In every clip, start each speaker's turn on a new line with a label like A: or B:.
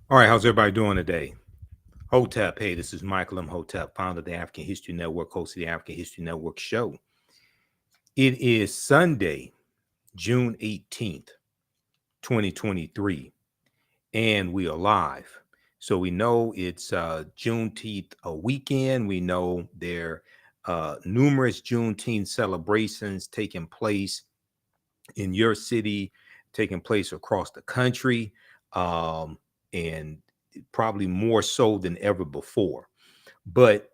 A: All right, how's everybody doing today? Hotep, hey, this is Michael Imhotep, founder of the African History Network, host of the African History Network show. It is Sunday, June 18th, 2023, and we are live. So we know it's Juneteenth a weekend. We know there are numerous Juneteenth celebrations taking place in your city, taking place across the country, and probably more so than ever before. But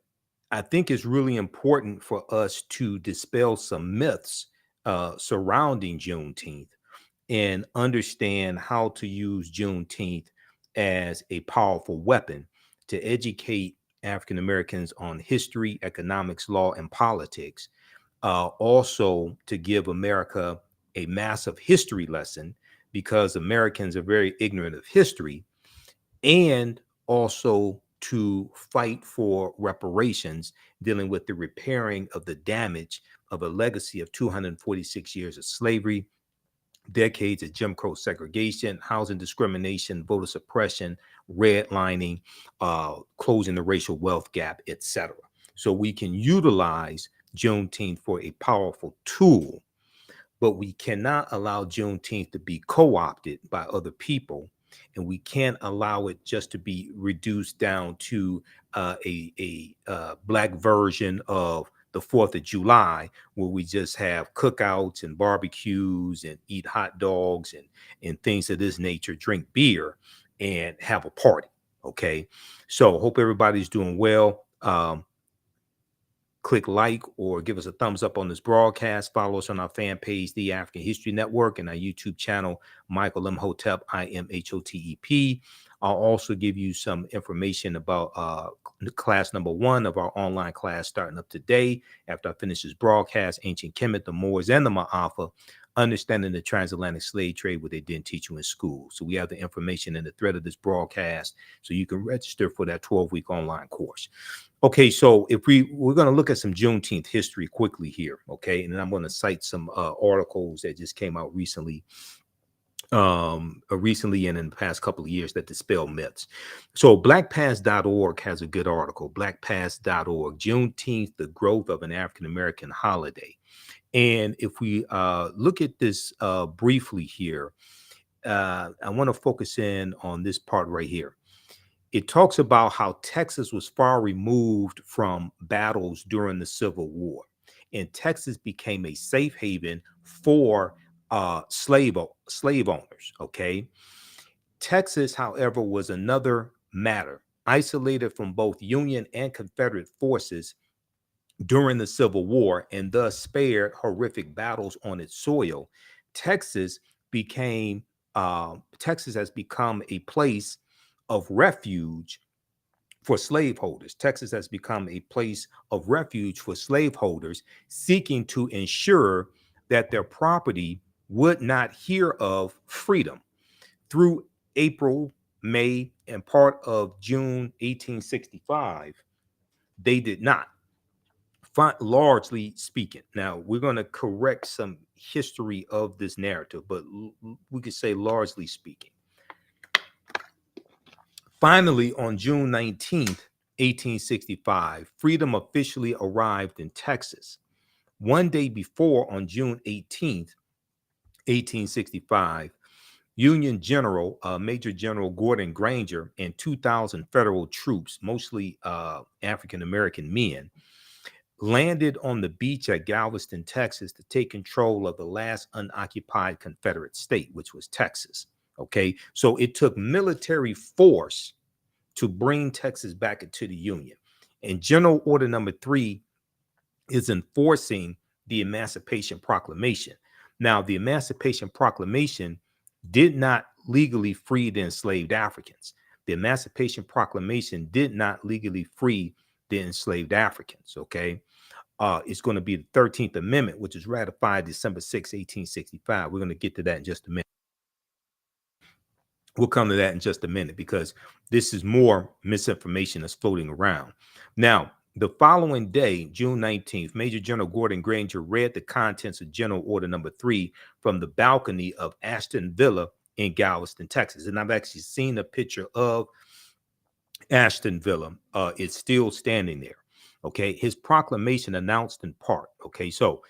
A: I think it's really important for us to dispel some myths surrounding Juneteenth and understand how to use Juneteenth as a powerful weapon to educate African Americans on history, economics, law, and politics. Also, to give America a massive history lesson because Americans are very ignorant of history, and also to fight for reparations, dealing with the repairing of the damage of a legacy of 246 years of slavery, decades of Jim Crow segregation, housing discrimination, voter suppression, redlining, closing the racial wealth gap, etc. So we can utilize Juneteenth for a powerful tool, but we cannot allow Juneteenth to be co-opted by other people, and we can't allow it just to be reduced down to a black version of the 4th of July, where we just have cookouts and barbecues and eat hot dogs and things of this nature, drink beer and have a party. Okay, so hope everybody's doing well. Click like or give us a thumbs up on this broadcast. Follow us on our fan page, The African History Network, and our YouTube channel, Michael Imhotep, Imhotep. I'll also give you some information about class number 1 of our online class starting up today. After I finish this broadcast, Ancient Kemet, the Moors, and the Ma'afa, understanding the transatlantic slave trade, what they didn't teach you in school. So we have the information in the thread of this broadcast, so you can register for that 12-week online course. Okay, so if we're going to look at some Juneteenth history quickly here, okay, and then I'm going to cite some articles that just came out recently and in the past couple of years that dispel myths. So blackpast.org has a good article, blackpast.org, Juneteenth, the growth of an African American holiday. And if we look at this briefly here, I want to focus in on this part right here. It talks about how Texas was far removed from battles during the Civil War, and Texas became a safe haven for slave owners. Okay, Texas, however, was another matter, isolated from both Union and Confederate forces during the Civil War, and thus spared horrific battles on its soil. Texas became Texas has become a place of refuge for slaveholders. Texas has become a place of refuge for slaveholders seeking to ensure that their property would not hear of freedom. Through April, May, and part of June 1865, they did not, largely speaking. Now, we're going to correct some history of this narrative, but we could say largely speaking. Finally, on June 19th, 1865, freedom officially arrived in Texas. One day before, on June 18th, 1865, Union General, Major General Gordon Granger, and 2,000 federal troops, mostly African American men, landed on the beach at Galveston, Texas, to take control of the last unoccupied Confederate state, which was Texas. Okay, so it took military force to bring Texas back into the Union. And General Order number 3 is enforcing the Emancipation Proclamation. Now, the Emancipation Proclamation did not legally free the enslaved Africans. The Emancipation Proclamation did not legally free the enslaved Africans, okay? It's going to be the 13th Amendment, which is ratified December 6, 1865. We're going to get to that in just a minute. We'll come to that in just a minute because this is more misinformation that's floating around. Now, the following day, June 19th, Major General Gordon Granger read the contents of General Order number 3 from the balcony of Ashton Villa in Galveston, Texas. And I've actually seen a picture of Ashton Villa. It's still standing there. Okay. His proclamation announced in part. Okay. So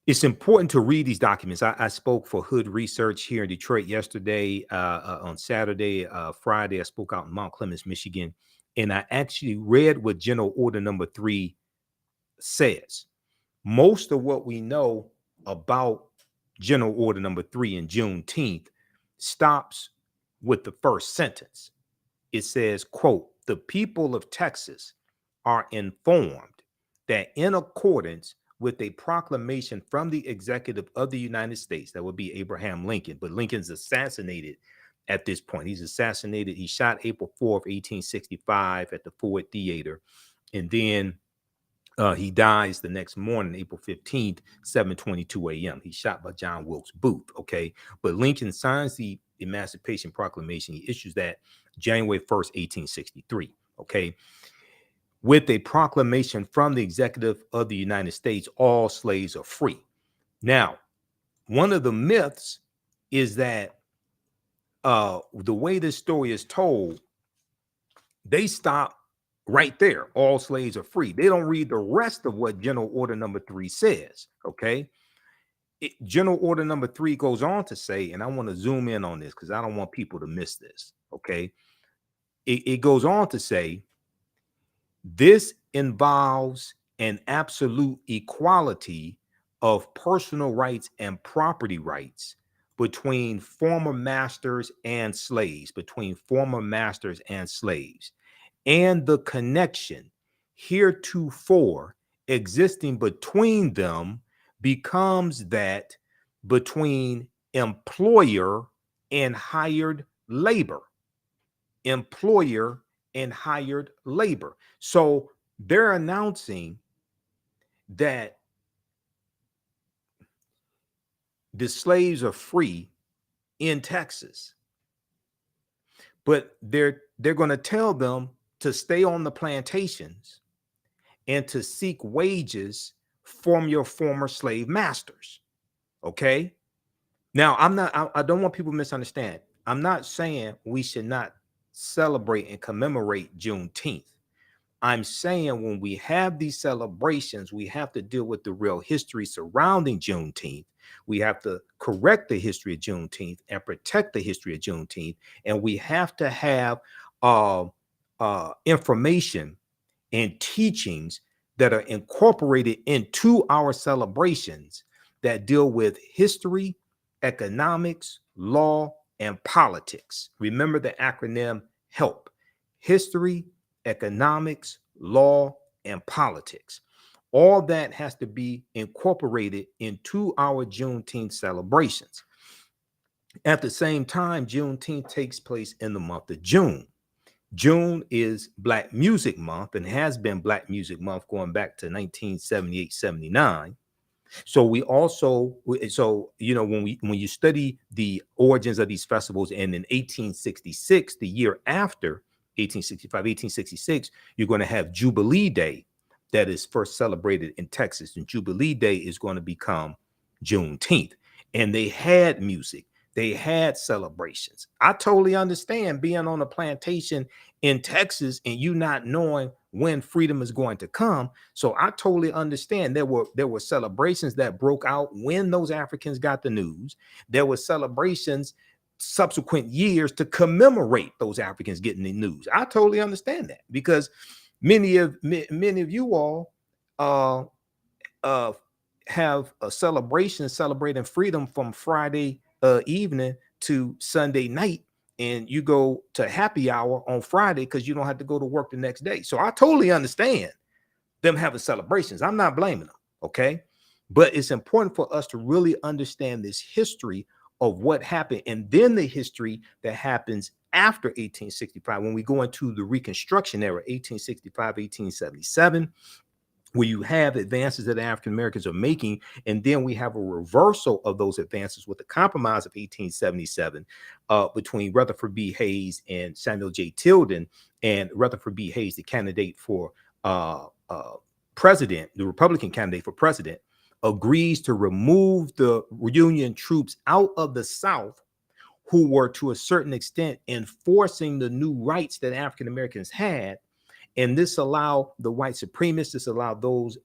A: it's important to read these documents. I spoke for Hood Research here in Detroit yesterday. On Saturday, Friday, I spoke out in Mount Clemens, Michigan. And I actually read what General Order Number 3 says. Most of what we know about General Order Number 3 and Juneteenth stops with the first sentence. It says, quote, "The people of Texas are informed that in accordance with a proclamation from the executive of the United States," that would be Abraham Lincoln, but Lincoln's assassinated at this point. He's assassinated. He shot April 4th, 1865 at the Ford Theater. And then he dies the next morning, April 15th, 7:22 a.m. He's shot by John Wilkes Booth. Okay. But Lincoln signs the Emancipation Proclamation. He issues that January 1st, 1863. Okay. With a proclamation from the executive of the United States, all slaves are free. Now, one of the myths is that the way this story is told, they stop right there. All slaves are free. They don't read the rest of what General Order Number 3 says. Okay. General Order Number 3 goes on to say, and I want to zoom in on this because I don't want people to miss this. Okay. It goes on to say, this involves an absolute equality of personal rights and property rights between former masters and slaves, and the connection heretofore existing between them becomes that between employer and hired labor. So they're announcing that the slaves are free in Texas, but they're going to tell them to stay on the plantations and to seek wages from your former slave masters. Okay. Now, I don't want people to misunderstand. I'm not saying we should not celebrate and commemorate Juneteenth. I'm saying when we have these celebrations, we have to deal with the real history surrounding Juneteenth. We have to correct the history of Juneteenth and protect the history of Juneteenth. And we have to have information and teachings that are incorporated into our celebrations that deal with history, economics, law, and politics. Remember the acronym HELP: history, economics, law, and politics. All that has to be incorporated into our Juneteenth celebrations. At the same time, Juneteenth takes place in the month of June. June is Black Music Month and has been Black Music Month going back to 1978-79. So when you study the origins of these festivals, and in 1866, the year after 1865, 1866, you're going to have Jubilee Day that is first celebrated in Texas, and Jubilee Day is going to become Juneteenth. And they had music, they had celebrations. I totally understand being on a plantation in Texas and you not knowing when freedom is going to come. So I totally understand there were celebrations that broke out when those Africans got the news. There were celebrations subsequent years to commemorate those Africans getting the news. I totally understand that, because many of you all have a celebration celebrating freedom from Friday evening to Sunday night, and you go to happy hour on Friday because you don't have to go to work the next day. So I totally understand them having celebrations. I'm not blaming them. Okay. But it's important for us to really understand this history of what happened, and then the history that happens after 1865, when we go into the Reconstruction era, 1865, 1877, where you have advances that African Americans are making, and then we have a reversal of those advances with the Compromise of 1877 between Rutherford B. Hayes and Samuel J. Tilden. And Rutherford B. Hayes, the candidate for president, the Republican candidate for president, agrees to remove the Union troops out of the South who were to a certain extent enforcing the new rights that African Americans had. And this allowed the white supremacists, this allowed those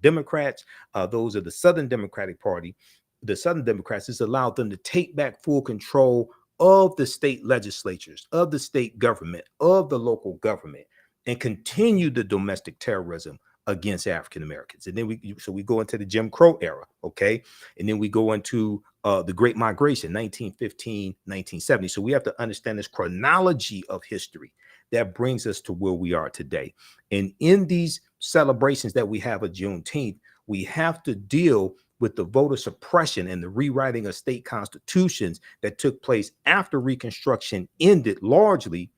A: Democrats, those of the Southern Democratic Party, the Southern Democrats, this allowed them to take back full control of the state legislatures, of the state government, of the local government, and continue the domestic terrorism against African Americans. And then we go into the Jim Crow era, okay? And then we go into the Great Migration, 1915, 1970. So we have to understand this chronology of history that brings us to where we are today. And in these celebrations that we have of Juneteenth, we have to deal with the voter suppression and the rewriting of state constitutions that took place after Reconstruction ended largely,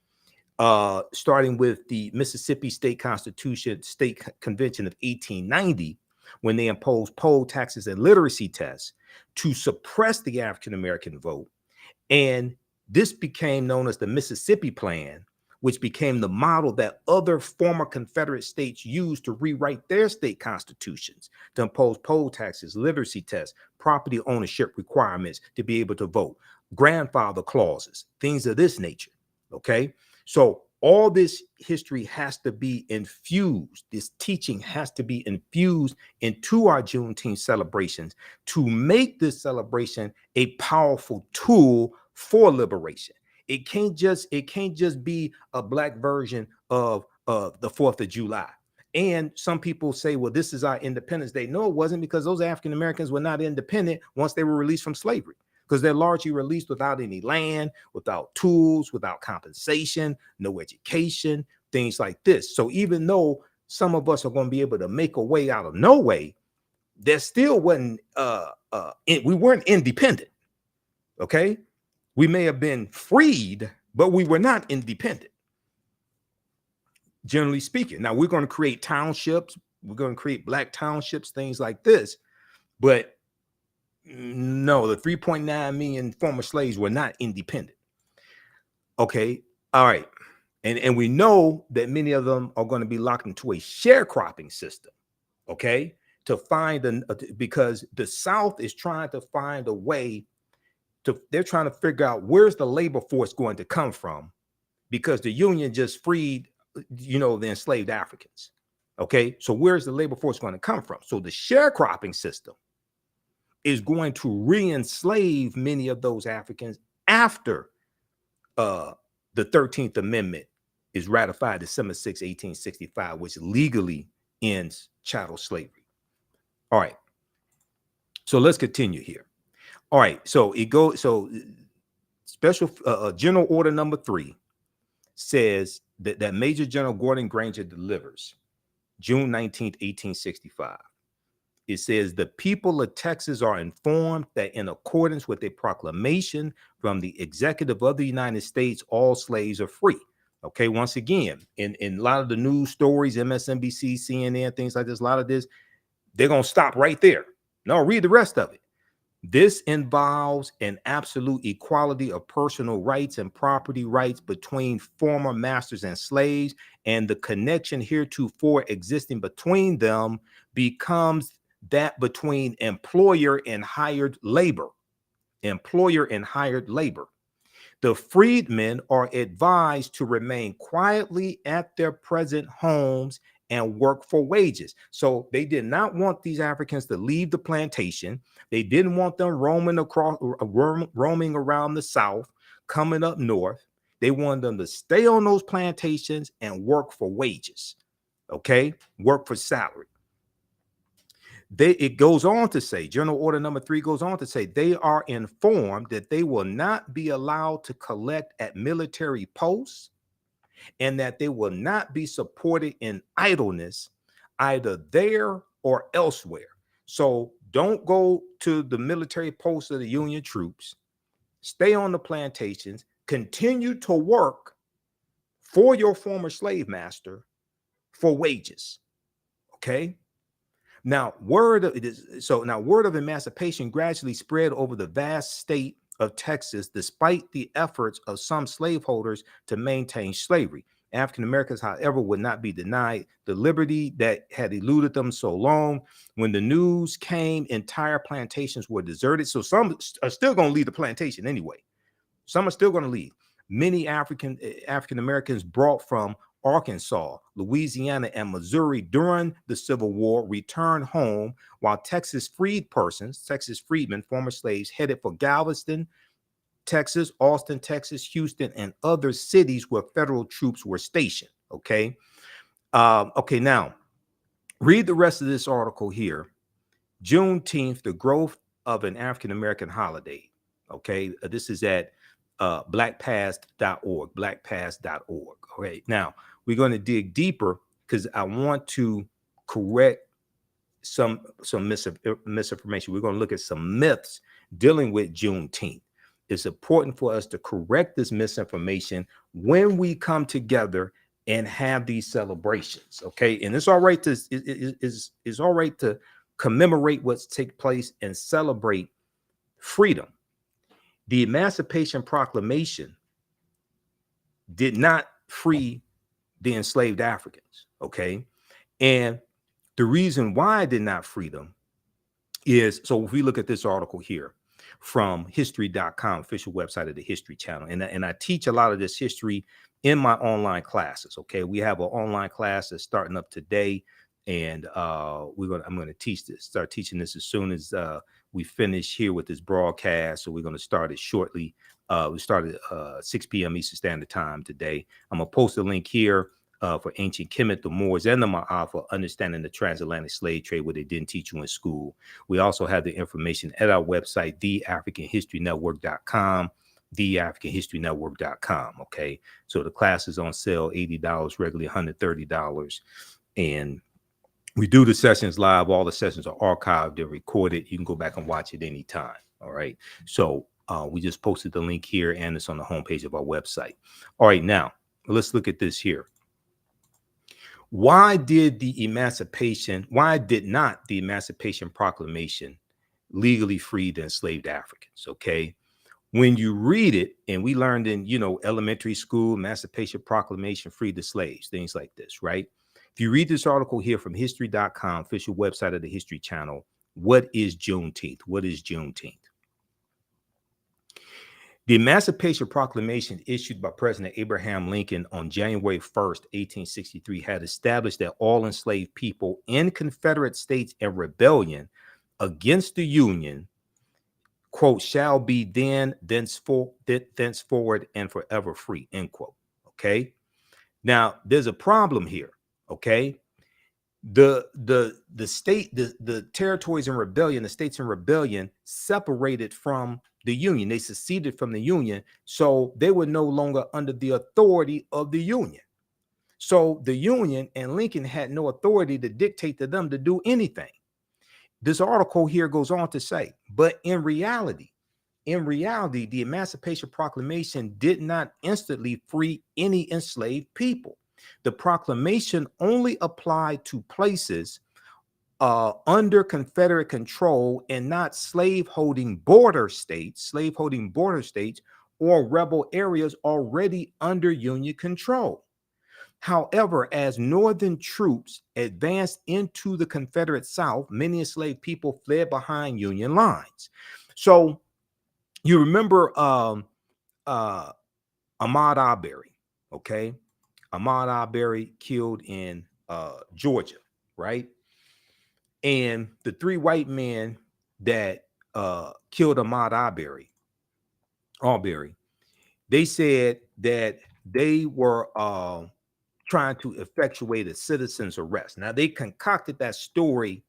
A: starting with the Mississippi State Constitution, State Convention of 1890, when they imposed poll taxes and literacy tests to suppress the African American vote. And this became known as the Mississippi Plan, which became the model that other former Confederate states used to rewrite their state constitutions, to impose poll taxes, literacy tests, property ownership requirements to be able to vote, grandfather clauses, things of this nature, okay? So all this history has to be infused, this teaching has to be infused into our Juneteenth celebrations to make this celebration a powerful tool for liberation. It can't just be a Black version of the 4th of July. And some people say, well, this is our Independence Day. No, it wasn't, because those African Americans were not independent once they were released from slavery, because they're largely released without any land, without tools, without compensation, no education, things like this. So even though some of us are going to be able to make a way out of no way, there still wasn't, we weren't independent, okay? We may have been freed, but we were not independent, generally speaking. Now we're going to create townships. We're going to create Black townships, things like this. But no, the 3.9 million former slaves were not independent. Okay. All right. And we know that many of them are going to be locked into a sharecropping system. Okay. To find because the South is trying to find a way they're trying to figure out where's the labor force going to come from, because the Union just freed, the enslaved Africans. Okay, so where's the labor force going to come from? So the sharecropping system is going to re-enslave many of those Africans after the 13th Amendment is ratified December 6, 1865, which legally ends chattel slavery. All right, so let's continue here. All right, so special General Order number 3 says that Major General Gordon Granger delivers June 19th, 1865. It says the people of Texas are informed that in accordance with a proclamation from the executive of the United States, all slaves are free. Okay, once again, in a lot of the news stories, MSNBC, CNN, things like this, a lot of this, they're going to stop right there. No, read the rest of it. This involves an absolute equality of personal rights and property rights between former masters and slaves, and the connection heretofore existing between them becomes that between employer and hired labor. Employer and hired labor. The freedmen are advised to remain quietly at their present homes and work for wages. So they did not want these Africans to leave the plantation. They didn't want them roaming around the South, coming up north. They wanted them to stay on those plantations and work for wages. Okay, work for salary. It goes on to say, General Order number 3 goes on to say, they are informed that they will not be allowed to collect at military posts, and that they will not be supported in idleness either there or elsewhere. So don't go to the military posts of the Union troops. Stay on the plantations. Continue to work for your former slave master for wages. Okay. Now, word of emancipation gradually spread over the vast state of Texas, despite the efforts of some slaveholders to maintain slavery. African Americans, however, would not be denied the liberty that had eluded them so long. When the news came, entire plantations were deserted. So some are still going to leave the plantation anyway. Some are still going to leave. Many African Americans brought from Arkansas, Louisiana, and Missouri during the Civil War returned home, while Texas freedmen, former slaves, headed for Galveston, Texas, Austin, Texas, Houston, and other cities where federal troops were stationed. Okay. Okay. Now, read the rest of this article here. Juneteenth, the growth of an African American holiday. Okay. This is at blackpast.org, blackpast.org. All right. Now, we're going to dig deeper because I want to correct some misinformation. We're going to look at some myths dealing with Juneteenth. It's important for us to correct this misinformation when we come together and have these celebrations. Okay. And it's all right to it's all right to commemorate what's take place and celebrate freedom. The Emancipation Proclamation did not free the enslaved Africans. Okay. And the reason why I did not free them is, so if we look at this article here from history.com, official website of the History Channel, and I teach a lot of this history in my online classes. Okay, we have an online class that's starting up today, and I'm going to start teaching this as soon as we finish here with this broadcast. So we're going to start it shortly. We started 6 p.m. Eastern Standard Time today. I'm going to post a link here for ancient Kemet, the Moors, and the Ma'afa, understanding the transatlantic slave trade, what they didn't teach you in school. We also have the information at our website, TheAHNShow.com, TheAHNShow.com. Okay, so the class is on sale, $80, regularly $130, and we do the sessions live. All the sessions are archived and recorded. You can go back and watch it anytime. All right, so we just posted the link here, and it's on the homepage of our website. All right, now let's look at this here. Why did not the Emancipation Proclamation legally free the enslaved Africans? Okay. When you read it, and we learned in, elementary school, Emancipation Proclamation freed the slaves, things like this, right? If you read this article here from history.com, official website of the History Channel, what is Juneteenth? What is Juneteenth? The Emancipation Proclamation issued by President Abraham Lincoln on January 1st, 1863, had established that all enslaved people in Confederate states in rebellion against the Union, quote, shall be thenceforward and forever free, end quote. Okay. Now, there's a problem here. Okay. The territories in rebellion, the states in rebellion separated from the Union. They seceded from the Union, so they were no longer under the authority of the Union. So the Union and Lincoln had no authority to dictate to them to do anything. This article here goes on to say, but in reality, the Emancipation Proclamation did not instantly free any enslaved people. The proclamation only applied to places under Confederate control and not slaveholding border states or rebel areas already under Union control. However, as Northern troops advanced into the Confederate South, many enslaved people fled behind Union lines. So you remember Ahmaud Arbery, okay? Ahmaud Arbery killed in Georgia, right? And the three white men that killed Ahmaud Arbery, they said that they were trying to effectuate a citizen's arrest. Now, they concocted that story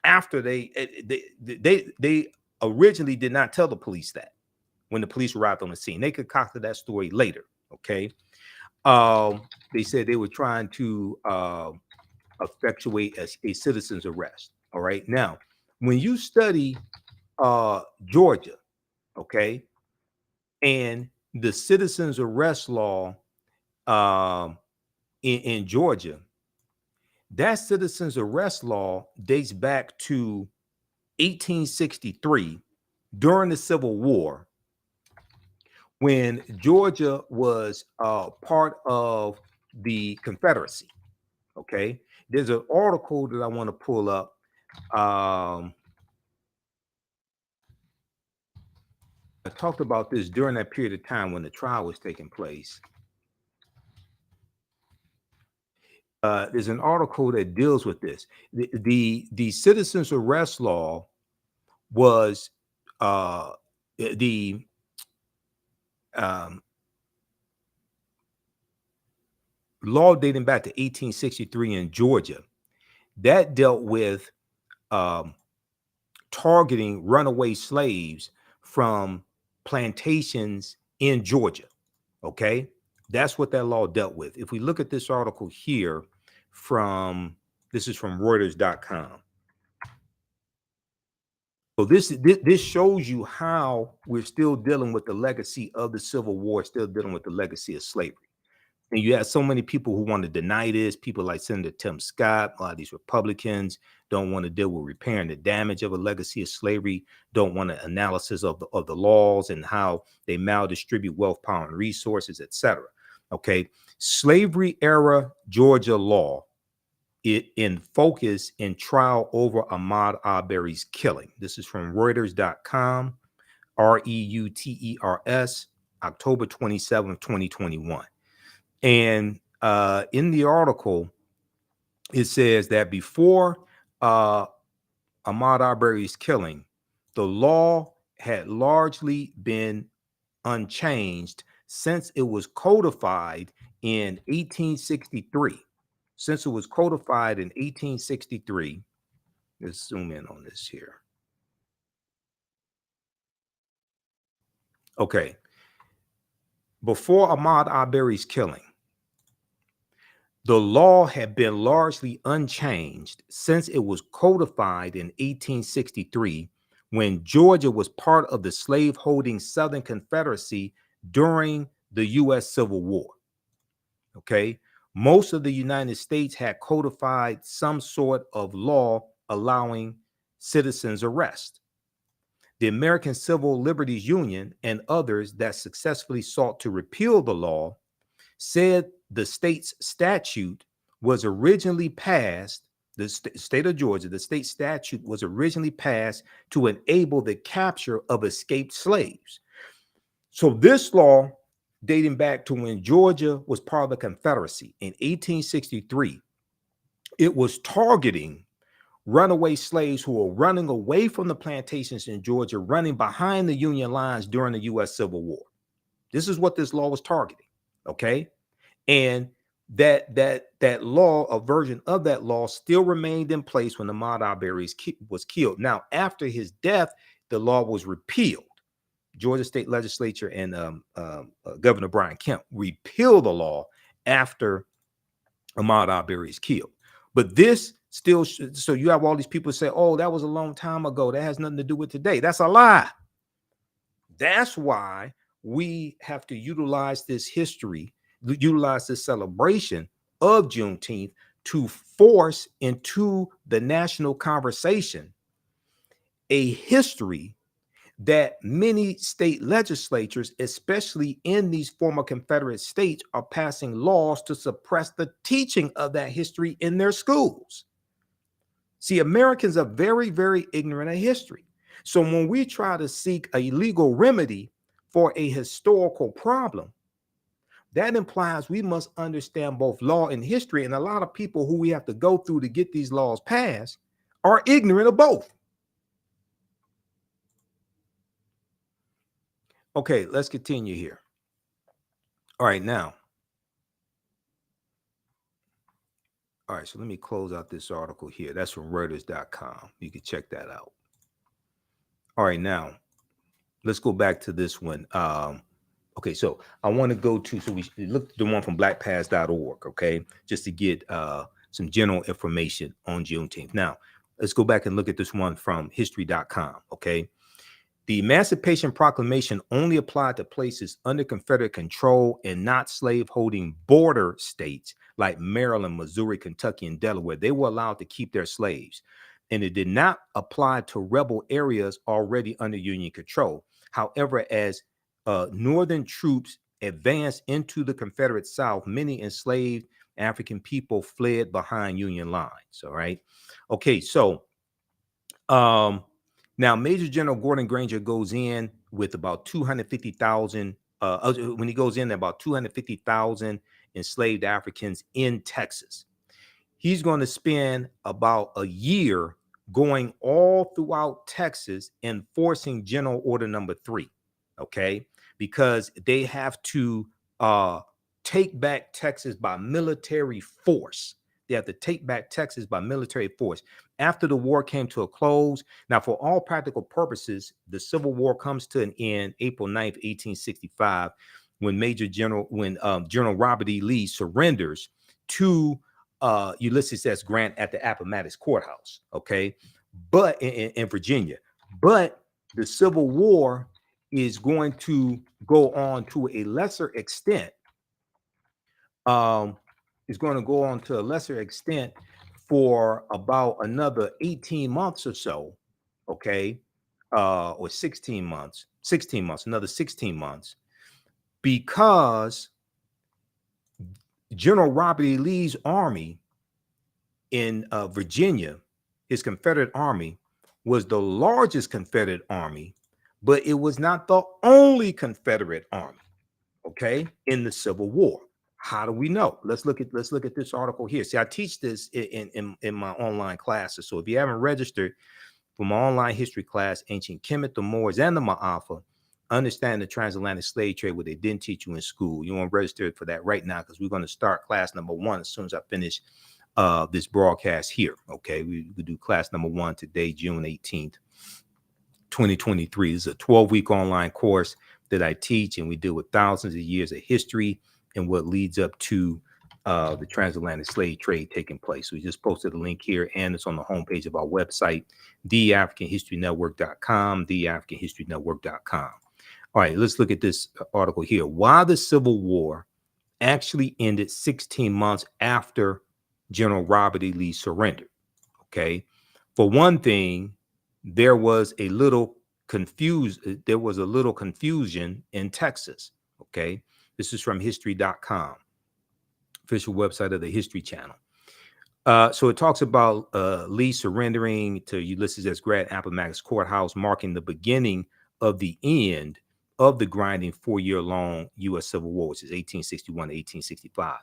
A: after they originally did not tell the police that when the police arrived on the scene. They concocted that story later. Okay. They said they were trying to effectuate a citizen's arrest. All right. Now, when you study Georgia, okay, and the citizen's arrest law in Georgia, that citizen's arrest law dates back to 1863 during the Civil War, when Georgia was part of the Confederacy. Okay, there's an article that I want to pull up. I talked about this during that period of time when the trial was taking place. There's an article that deals with this. The citizens arrest law was the um, law dating back to 1863 in Georgia that dealt with um, targeting runaway slaves from plantations in Georgia. Okay, that's what that law dealt with. If we look at this article here this is from Reuters.com. So this shows you how we're still dealing with the legacy of the Civil War, still dealing with the legacy of slavery. And you have so many people who want to deny this. People like Senator Tim Scott, a lot of these Republicans don't want to deal with repairing the damage of a legacy of slavery, don't want an analysis of the laws and how they maldistribute wealth, power, and resources, etc. Okay, slavery era Georgia law, it in focus in trial over Ahmaud Arbery's killing. This is from Reuters.com, Reuters, October 27, 2021. And in the article, it says that before Ahmaud Arbery's killing, the law had largely been unchanged since it was codified in 1863. Since it was codified in 1863, let's zoom in on this here. Okay. Before Ahmaud Arbery's killing, the law had been largely unchanged since it was codified in 1863 when Georgia was part of the slave-holding Southern Confederacy during the U.S. Civil War. Okay, most of the United States had codified some sort of law allowing citizens arrest. The American Civil Liberties Union and others that successfully sought to repeal the law said the state's statute was originally passed, the state of Georgia, the state statute was originally passed to enable the capture of escaped slaves. So this law, dating back to when Georgia was part of the Confederacy in 1863, it was targeting runaway slaves who were running away from the plantations in Georgia, running behind the Union lines during the U.S. Civil War. This is what this law was targeting. Okay. And that law, a version of that law, still remained in place when Ahmaud Arbery was killed. Now, after his death, the law was repealed. Georgia State Legislature and Governor Brian Kemp repealed the law after Ahmaud Arbery is killed. But this still, so you have all these people say, "Oh, that was a long time ago. That has nothing to do with today." That's a lie. That's why we have to utilize this history, utilize this celebration of Juneteenth to force into the national conversation a history that many state legislatures, especially in these former Confederate states, are passing laws to suppress the teaching of that history in their schools. See, Americans are very, very ignorant of history. So when we try to seek a legal remedy for a historical problem, that implies we must understand both law and history. And a lot of people who we have to go through to get these laws passed are ignorant of both. Okay, let's continue here. All right, now. All right, so let me close out this article here. That's from Reuters.com. You can check that out. All right, now let's go back to this one. Okay, so I want to go to, so we look at the one from blackpast.org, okay, just to get some general information on Juneteenth. Now, let's go back and look at this one from history.com, okay. The Emancipation Proclamation only applied to places under Confederate control and not slave-holding border states like Maryland, Missouri, Kentucky, and Delaware. They were allowed to keep their slaves. And it did not apply to rebel areas already under Union control. However, as Northern troops advanced into the Confederate South, many enslaved African people fled behind Union lines. All right. Okay, so now, Major General Gordon Granger goes in with about 250,000. When he goes in, about 250,000 enslaved Africans in Texas. He's going to spend about a year going all throughout Texas enforcing General Order Number 3, okay? Because they have to take back Texas by military force. They have to take back Texas by military force. After the war came to a close, now for all practical purposes, the Civil War comes to an end April 9th, 1865, when General Robert E. Lee surrenders to Ulysses S. Grant at the Appomattox Courthouse, okay, but in Virginia. But the Civil War is going to go on to a lesser extent. Is going to go on to a lesser extent for about another 18 months or so, okay, or 16 months, another 16 months, because General Robert E. Lee's army in Virginia, his Confederate army, was the largest Confederate army, but it was not the only Confederate army, okay, in the Civil War. How do we know? Let's look at this article here. See, I teach this in my online classes. So if you haven't registered for my online history class, Ancient Kemet, the Moors, and the Ma'afa, understand the transatlantic slave trade, what they didn't teach you in school. You want to register for that right now, because we're going to start class number 1 as soon as I finish this broadcast here. Okay, we do class number 1 today, June 18th, 2023. This is a 12-week online course that I teach, and we deal with thousands of years of history and what leads up to the transatlantic slave trade taking place. We just posted a link here, and it's on the homepage of our website, TheAHNShow.com, TheAHNShow.com. All right, let's look at this article here. Why the Civil War actually ended 16 months after General Robert E. Lee surrendered. Okay, for one thing, there was a little confusion in Texas. Okay, this is from history.com, official website of the History Channel. So it talks about Lee surrendering to Ulysses S. Grant Appomattox Courthouse, marking the beginning of the end of the grinding 4-year-long U.S. Civil War, which is 1861 to 1865.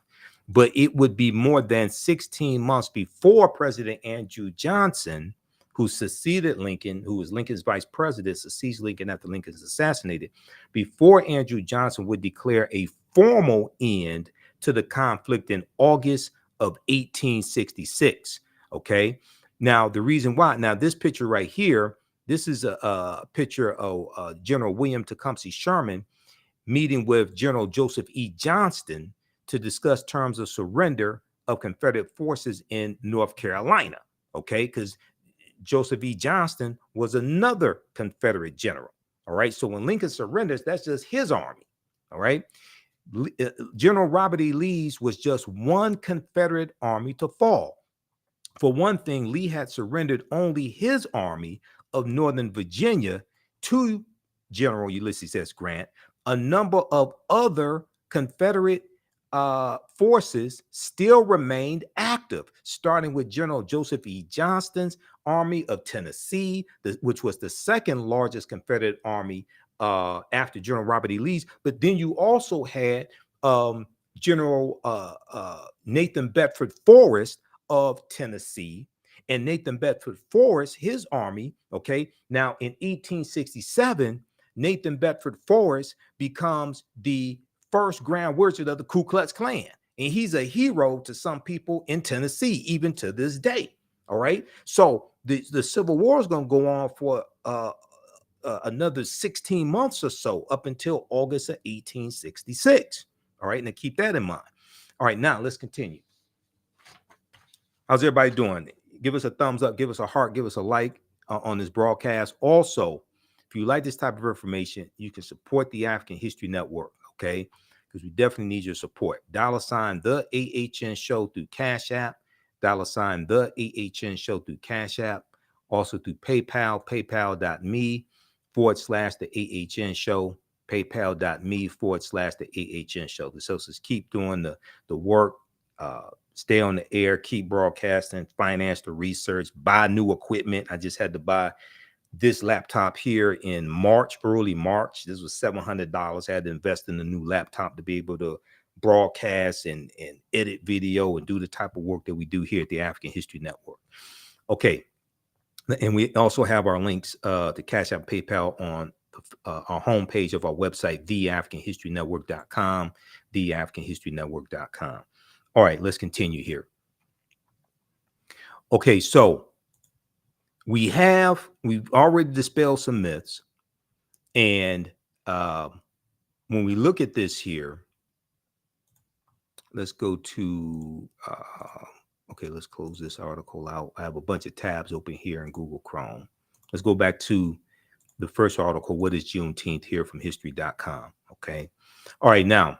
A: But it would be more than 16 months before President Andrew Johnson, who succeeded Lincoln, who was Lincoln's vice president, succeeds Lincoln after Lincoln is assassinated, before Andrew Johnson would declare a formal end to the conflict in August of 1866. Okay. Now, the reason why, now this picture right here, this is a picture of General William Tecumseh Sherman meeting with General Joseph E. Johnston to discuss terms of surrender of Confederate forces in North Carolina. Okay. Because Joseph E. Johnston was another Confederate general. All right. So when Lincoln surrenders, that's just his army. All right. General Robert E. Lee's was just one Confederate army to fall. For one thing, Lee had surrendered only his army of Northern Virginia to General Ulysses S. Grant. A number of other Confederate forces still remained active, starting with General Joseph E. Johnston's Army of Tennessee, which was the second largest Confederate army after General Robert E. Lee's. But then you also had General Nathan Bedford Forrest of Tennessee, and Nathan Bedford Forrest, his army. Okay, now in 1867, Nathan Bedford Forrest becomes the first Grand Wizard of the Ku Klux Klan, and he's a hero to some people in Tennessee, even to this day. All right, so the Civil War is going to go on for another 16 months or so, up until August of 1866. All right, now keep that in mind. All right, now let's continue. How's everybody doing? Give us a thumbs up, give us a heart, give us a like on this broadcast. Also, if you like this type of information, you can support the African History Network, okay? Because we definitely need your support. $ the AHN Show through Cash App, $ the AHN Show through Cash App, also through PayPal, paypal.me/the AHN Show, paypal.me/the AHN Show. This helps us keep doing the work, stay on the air, keep broadcasting, finance the research, buy new equipment. I just had to buy this laptop here in March, early March. This was $700. I had to invest in a new laptop to be able to broadcast and edit video and do the type of work that we do here at the African History Network. Okay. And we also have our links to Cash App, PayPal on our homepage of our website, TheAHNHistoryNetwork.com, TheAHNHistoryNetwork.com. All right, let's continue here. Okay, so we've already dispelled some myths. And when we look at this here, let's go to, okay, let's close this article out. I have a bunch of tabs open here in Google Chrome. Let's go back to the first article, What is Juneteenth, here from history.com. Okay. All right. Now,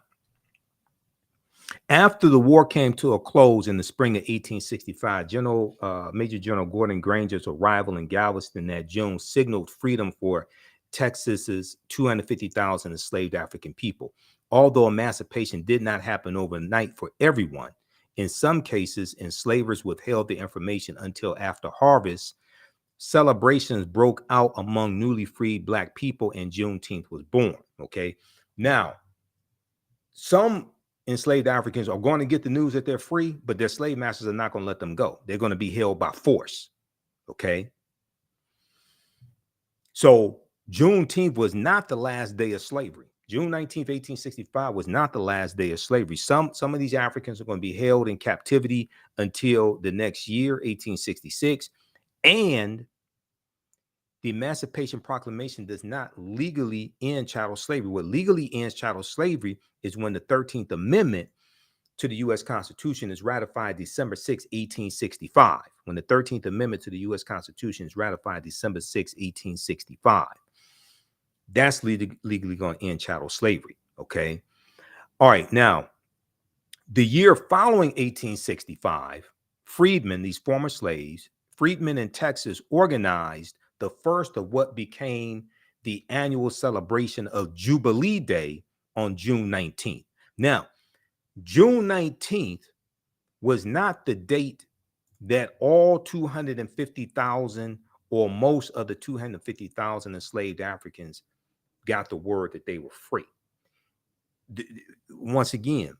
A: after the war came to a close in the spring of 1865, Major General Gordon Granger's arrival in Galveston that June signaled freedom for Texas's 250,000 enslaved African people. Although emancipation did not happen overnight for everyone, in some cases, enslavers withheld the information until after harvest. Celebrations broke out among newly freed Black people, and Juneteenth was born. Okay. Now, some enslaved Africans are going to get the news that they're free, but their slave masters are not going to let them go. They're going to be held by force. Okay. So Juneteenth was not the last day of slavery. June 19th, 1865 was not the last day of slavery. Some of these Africans are going to be held in captivity until the next year, 1866. And the Emancipation Proclamation does not legally end chattel slavery. What legally ends chattel slavery is when the 13th Amendment to the U.S. Constitution is ratified December 6, 1865. When the 13th Amendment to the U.S. Constitution is ratified December 6, 1865. That's legally going to end chattel slavery. Okay. All right. Now, the year following 1865, freedmen, these former slaves, freedmen in Texas, organized the first of what became the annual celebration of Jubilee Day on June 19th. Now, June 19th was not the date that all 250,000 or most of the 250,000 enslaved Africans got the word that they were free. Once again,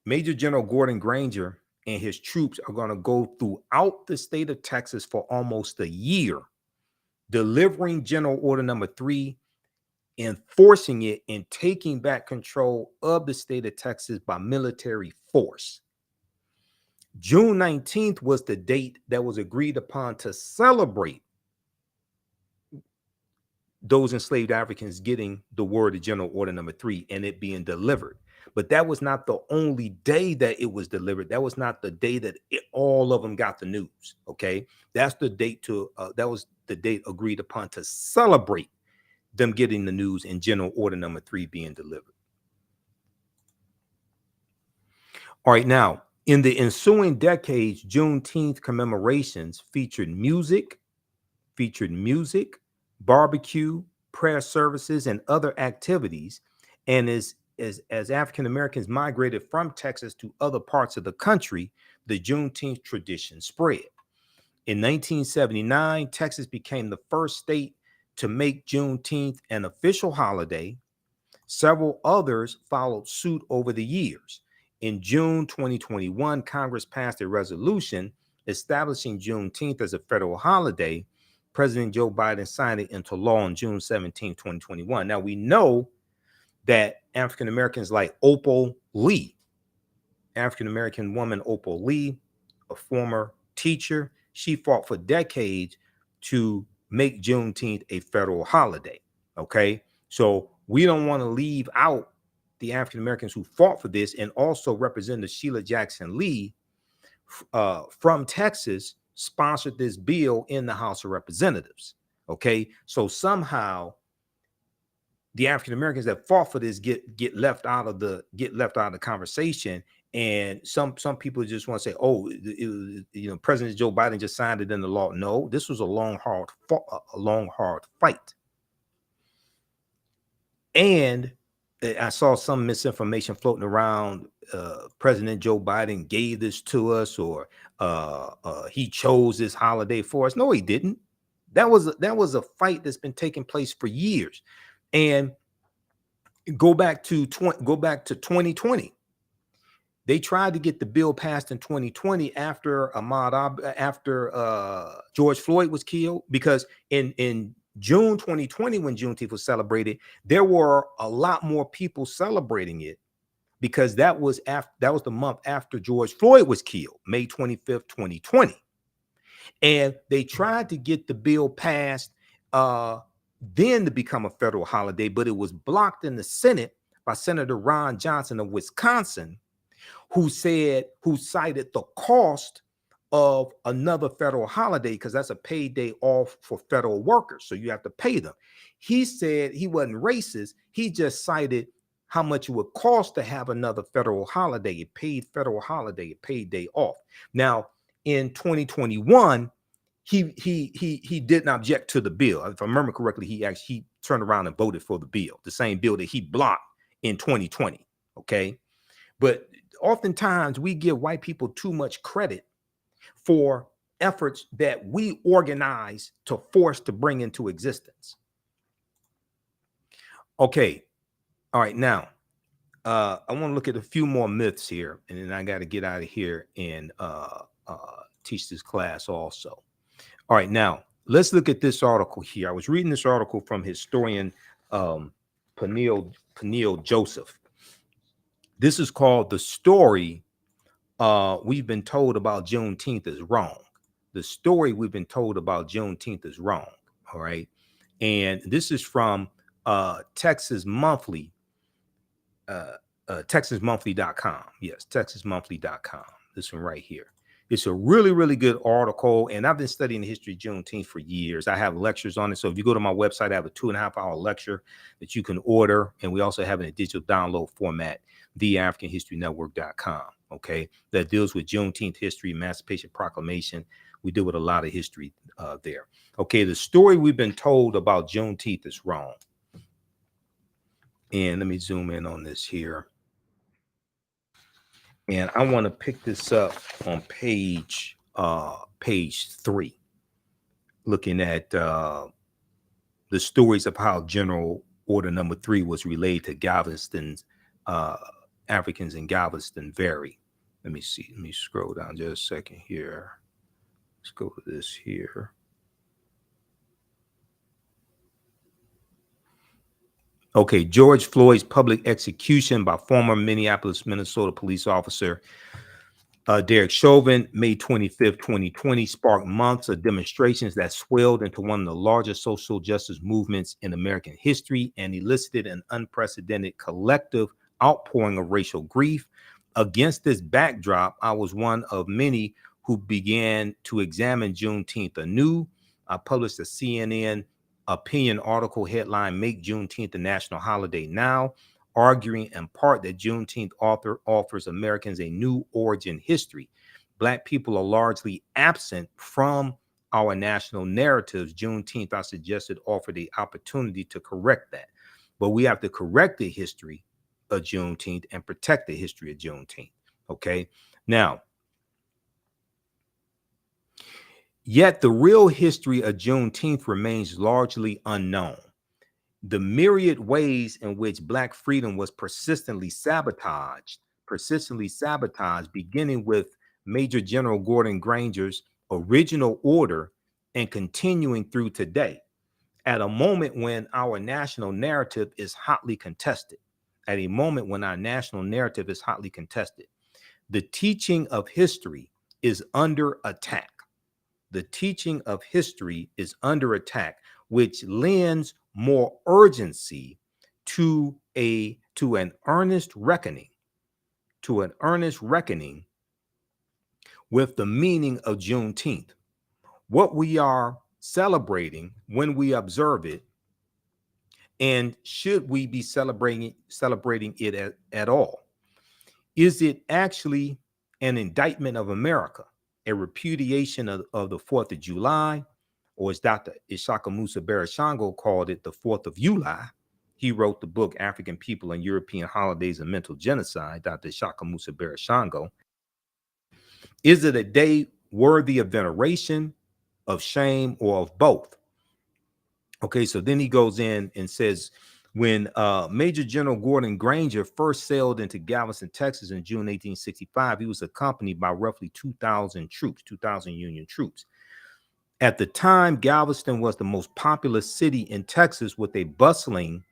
A: Major General Gordon Granger and his troops are going to go throughout the state of Texas for almost a year, delivering General Order Number 3, enforcing it, and taking back control of the state of Texas by military force. June 19th was the date that was agreed upon to celebrate those enslaved Africans getting the word of General Order Number 3 and it being delivered. But that was not the only day that it was delivered. That was not the day that all of them got the news. Okay, that's the date that was the date agreed upon to celebrate them getting the news and General Order Number 3 being delivered. All right, now in the ensuing decades, Juneteenth commemorations featured music, barbecue, prayer services, and other activities, and as African Americans migrated from Texas to other parts of the country, the Juneteenth tradition spread. In 1979, Texas became the first state to make Juneteenth an official holiday. Several others followed suit over the years. In June 2021, Congress passed a resolution establishing Juneteenth as a federal holiday. President Joe Biden signed it into law on June 17, 2021. Now, we know that African Americans like Opal Lee, African American woman Opal Lee, a former teacher, she fought for decades to make Juneteenth a federal holiday. Okay, so we don't want to leave out the African Americans who fought for this, and also Representative Sheila Jackson Lee from Texas sponsored this bill in the House of Representatives. Okay, so somehow the African Americans that fought for this get left out of the conversation, and some people just want to say, oh, President Joe Biden just signed it into law. No, this was a long hard fight, and I saw some misinformation floating around. President Joe Biden gave this to us, or he chose this holiday for us. No, he didn't. That was a fight that's been taking place for years. And go back to 2020. They tried to get the bill passed in 2020 after George Floyd was killed, because in June 2020, when Juneteenth was celebrated, there were a lot more people celebrating it, because that was the month after George Floyd was killed, May 25th, 2020. And they tried to get the bill passed then to become a federal holiday, but it was blocked in the Senate by Senator Ron Johnson of Wisconsin, who cited the cost of another federal holiday, because that's a paid day off for federal workers, so you have to pay them. He said he wasn't racist. He just cited how much it would cost to have another federal holiday, a paid federal holiday, a paid day off. Now, in 2021, he didn't object to the bill. If I remember correctly, he turned around and voted for the bill, the same bill that he blocked in 2020. Okay, but oftentimes we give white people too much credit for efforts that we organize to force to bring into existence. Okay, all right, now I want to look at a few more myths here, and then I got to get out of here and teach this class also. All right, now let's look at this article here. I was reading this article from historian Peniel Joseph. This is called "The Story We've Been Told About Juneteenth Is Wrong." The story we've been told about Juneteenth is wrong. All right, and this is from Texas Monthly, TexasMonthly.com. Yes, TexasMonthly.com. This one right here. It's a really, really good article, and I've been studying the history of Juneteenth for years. I have lectures on it, so if you go to my website, I have a 2.5-hour lecture that you can order, and we also have it in a digital download format, TheAHNShow.com. Okay, that deals with Juneteenth history, Emancipation Proclamation. We deal with a lot of history there. Okay, the story we've been told about Juneteenth is wrong. And let me zoom in on this here. And I want to pick this up on page 3, looking at the stories of how General Order Number 3 was relayed to Galveston's Africans in Galveston Valley. Let me see. Let me scroll down just a second here. Let's go to this here. Okay, George Floyd's public execution by former Minneapolis, Minnesota police officer Derek Chauvin, May 25th, 2020, sparked months of demonstrations that swelled into one of the largest social justice movements in American history and elicited an unprecedented collective outpouring of racial grief. Against this backdrop, I was one of many who began to examine Juneteenth anew. I published a CNN opinion article headline, "Make Juneteenth a National Holiday Now," arguing in part that Juneteenth offers Americans a new origin history. Black people are largely absent from our national narratives. Juneteenth, I suggested, offered the opportunity to correct that. But we have to correct the history of Juneteenth and protect the history of Juneteenth. Okay. Now, yet the real history of Juneteenth remains largely unknown. The myriad ways in which Black freedom was persistently sabotaged, beginning with Major General Gordon Granger's original order and continuing through today, at a moment when our national narrative is hotly contested. The teaching of history is under attack. The teaching of history is under attack, which lends more urgency to an earnest reckoning with the meaning of Juneteenth, what we are celebrating when we observe it, and should we be celebrating it at all? Is it actually an indictment of America, a repudiation of the 4th of July, or as Dr. Ishaka Musa Barashango called it, the 4th of July? He wrote the book, African People and European Holidays and Mental Genocide, Dr. Ishaka Musa Barashango. Is it a day worthy of veneration, of shame, or of both? Okay, so then he goes in and says, when Major General Gordon Granger first sailed into Galveston, Texas in June 1865, he was accompanied by roughly 2,000 troops, 2,000 Union troops. At the time, Galveston was the most populous city in Texas, with a bustling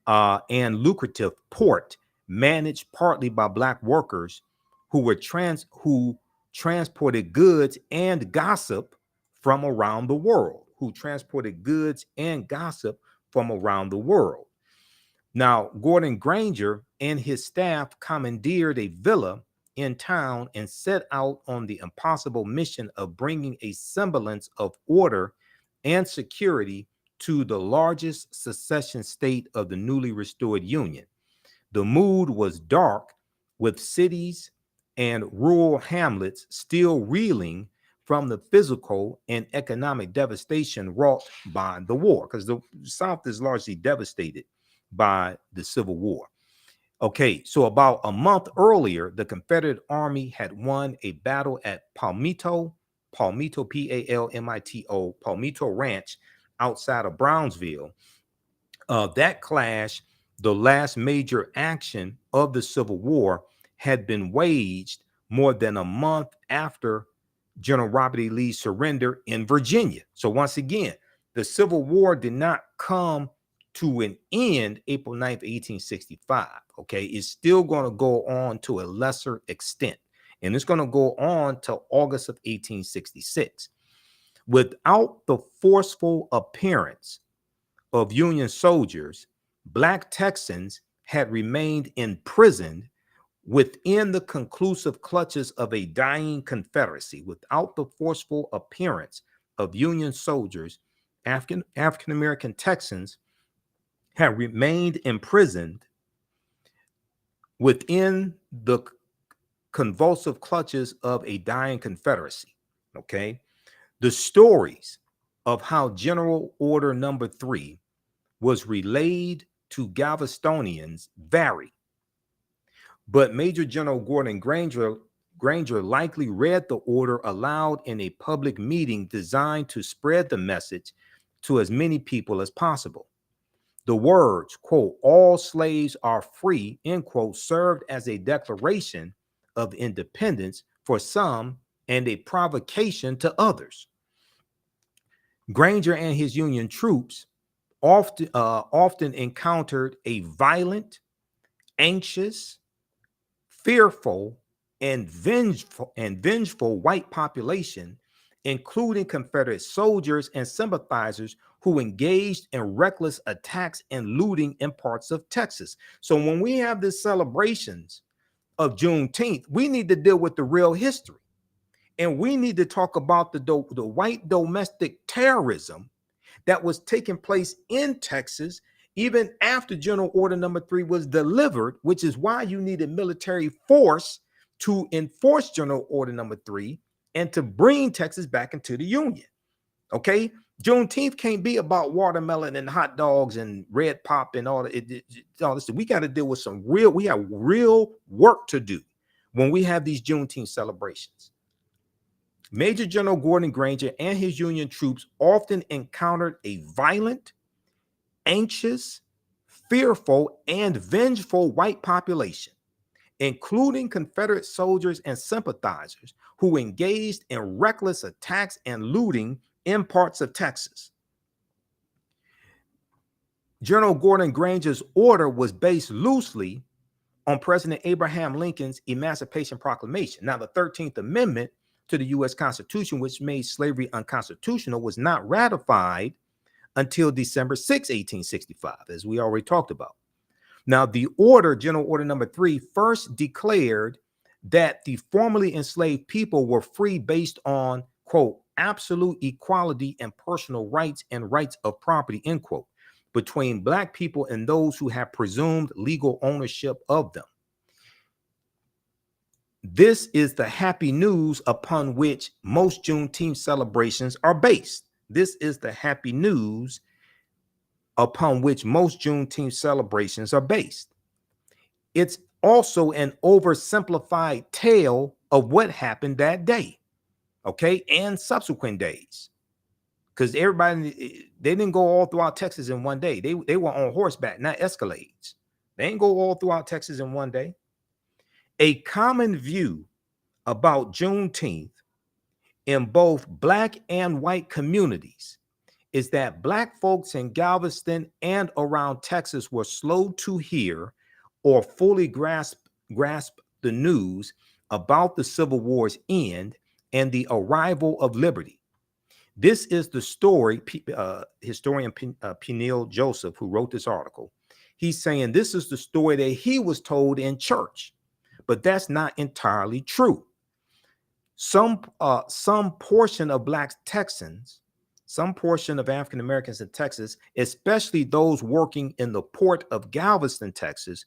A: and lucrative port managed partly by Black workers who transported goods and gossip from around the world, from around the world. Now, Gordon Granger and his staff commandeered a villa in town and set out on the impossible mission of bringing a semblance of order and security to the largest secession state of the newly restored Union. The mood was dark, with cities and rural hamlets still reeling from the physical and economic devastation wrought by the war, because the South is largely devastated by the Civil War. Okay, so about a month earlier, the Confederate Army had won a battle at Palmito, P-A-L-M-I-T-O, Palmito Ranch outside of Brownsville. That clash, the last major action of the Civil War, had been waged more than a month after General Robert E. Lee's surrender in Virginia. So once again, the Civil War did not come to an end April 9th, 1865. Okay, it's still going to go on to a lesser extent, and it's going to go on till August of 1866. Without the forceful appearance of Union soldiers, Black Texans had remained imprisoned within the conclusive clutches of a dying Confederacy. Without the forceful appearance of Union soldiers, African American Texans had remained imprisoned within the convulsive clutches of a dying Confederacy. Okay, the stories of how General Order Number 3 was relayed to Galvestonians vary, but Major General Gordon Granger likely read the order aloud in a public meeting designed to spread the message to as many people as possible. The words, quote, "all slaves are free," end quote, served as a declaration of independence for some and a provocation to others. Granger and his Union troops often encountered a violent, anxious, fearful, and vengeful white population, including Confederate soldiers and sympathizers who engaged in reckless attacks and looting in parts of Texas. So when we have these celebrations of Juneteenth, we need to deal with the real history. And we need to talk about the white domestic terrorism that was taking place in Texas even after General Order Number 3 was delivered, which is why you needed military force to enforce General Order Number 3 and to bring Texas back into the Union. Okay, Juneteenth can't be about watermelon and hot dogs and red pop and all this. We got to deal with we have real work to do when we have these Juneteenth celebrations. Major General Gordon Granger and his Union troops often encountered a violent, anxious, fearful, and vengeful white population, including Confederate soldiers and sympathizers who engaged in reckless attacks and looting in parts of Texas. General Gordon Granger's order was based loosely on President Abraham Lincoln's Emancipation Proclamation. Now, the 13th Amendment to the U.S. Constitution, which made slavery unconstitutional, was not ratified until December 6, 1865, as we already talked about. Now, the order, General Order Number 3, first declared that the formerly enslaved people were free based on, quote, absolute equality and personal rights and rights of property, end quote, between Black people and those who have presumed legal ownership of them. This is the happy news upon which most Juneteenth celebrations are based. This is the happy news upon which most Juneteenth celebrations are based. It's also an oversimplified tale of what happened that day, okay, and subsequent days. because everybody, they didn't go all throughout Texas in one day. They were on horseback, not Escalades. They didn't go all throughout Texas in one day. A common view about Juneteenth in both Black and white communities is that Black folks in Galveston and around Texas were slow to hear or fully grasp the news about the Civil War's end and the arrival of liberty. This is the story, historian Peniel Joseph, who wrote this article, he's saying this is the story that he was told in church, but that's not entirely true. Some portion of Black Texans, some portion of African Americans in Texas, especially those working in the port of Galveston, Texas,